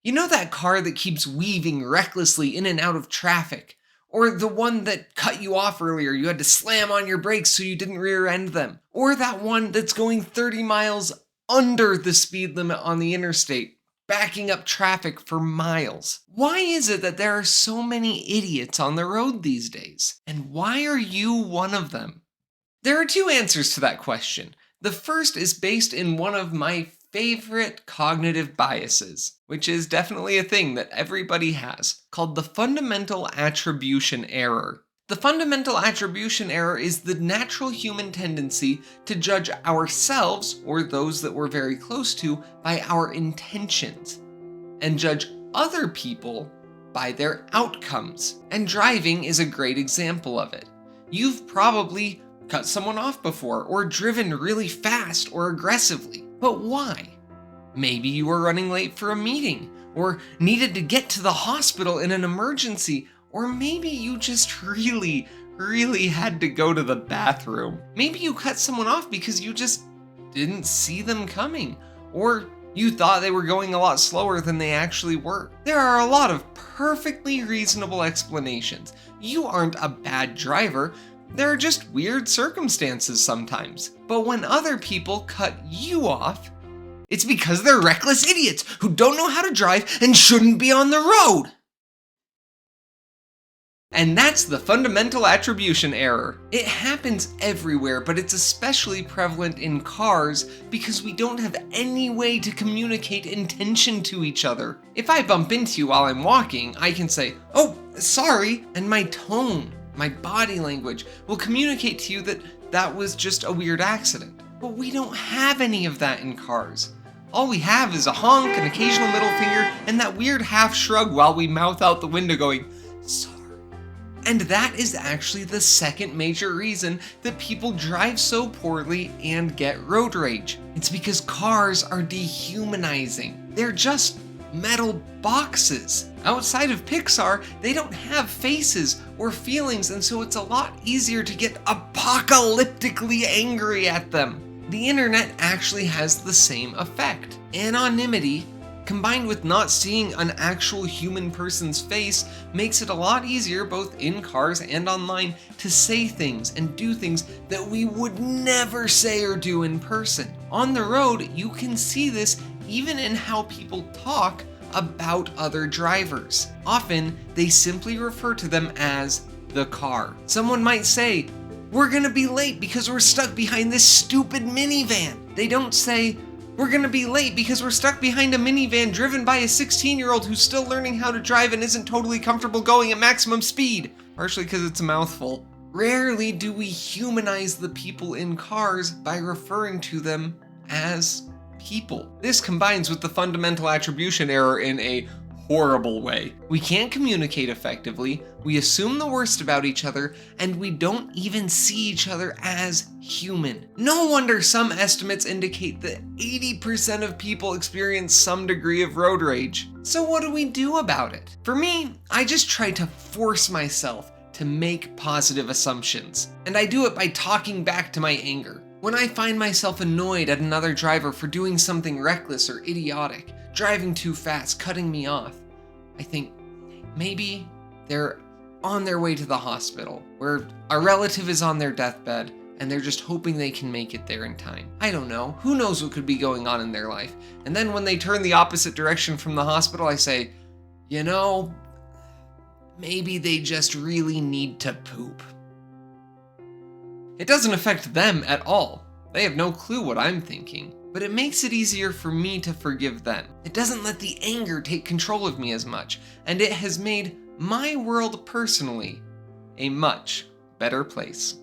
You know that car that keeps weaving recklessly in and out of traffic? Or the one that cut you off earlier, you had to slam on your brakes so you didn't rear end them? Or that one that's going 30 miles under the speed limit on the interstate, backing up traffic for miles? Why is it that there are so many idiots on the road these days? And why are you one of them? There are two answers to that question. The first is based in one of my favorite cognitive biases, which is definitely a thing that everybody has, called the fundamental attribution error. The fundamental attribution error is the natural human tendency to judge ourselves, or those that we're very close to, by our intentions, and judge other people by their outcomes. And driving is a great example of it. You've probably cut someone off before, or driven really fast or aggressively. But why? Maybe you were running late for a meeting, or needed to get to the hospital in an emergency, or maybe you just really had to go to the bathroom. Maybe you cut someone off because you just didn't see them coming, or you thought they were going a lot slower than they actually were. There are a lot of perfectly reasonable explanations. You aren't a bad driver. There are just weird circumstances sometimes. But when other people cut you off, it's because they're reckless idiots who don't know how to drive and shouldn't be on the road. And that's the fundamental attribution error. It happens everywhere, but it's especially prevalent in cars because we don't have any way to communicate intention to each other. If I bump into you while I'm walking, I can say, "Oh, sorry," and my tone, my body language will communicate to you that that was just a weird accident. But we don't have any of that in cars. All we have is a honk, an occasional middle finger, and that weird half shrug while we mouth out the window going, "Sorry." And that is actually the second major reason that people drive so poorly and get road rage. It's because cars are dehumanizing. They're just metal boxes. Outside of Pixar, they don't have faces or feelings, and so it's a lot easier to get apocalyptically angry at them. The internet actually has the same effect. Anonymity, combined with not seeing an actual human person's face, makes it a lot easier, both in cars and online, to say things and do things that we would never say or do in person. On the road, you can see this even in how people talk about other drivers. Often, they simply refer to them as the car. Someone might say, "We're gonna be late because we're stuck behind this stupid minivan." They don't say, "We're gonna be late because we're stuck behind a minivan driven by a 16-year-old who's still learning how to drive and isn't totally comfortable going at maximum speed," partially because it's a mouthful. Rarely do we humanize the people in cars by referring to them as people. This combines with the fundamental attribution error in a horrible way. We can't communicate effectively, we assume the worst about each other, and we don't even see each other as human. No wonder some estimates indicate that 80% of people experience some degree of road rage. So what do we do about it? For me, I just try to force myself to make positive assumptions, and I do it by talking back to my anger. When I find myself annoyed at another driver for doing something reckless or idiotic, driving too fast, cutting me off, I think maybe they're on their way to the hospital, where a relative is on their deathbed, and they're just hoping they can make it there in time. I don't know. Who knows what could be going on in their life? And then when they turn the opposite direction from the hospital, I say, you know, maybe they just really need to poop. It doesn't affect them at all. They have no clue what I'm thinking, but it makes it easier for me to forgive them. It doesn't let the anger take control of me as much, and it has made my world personally a much better place.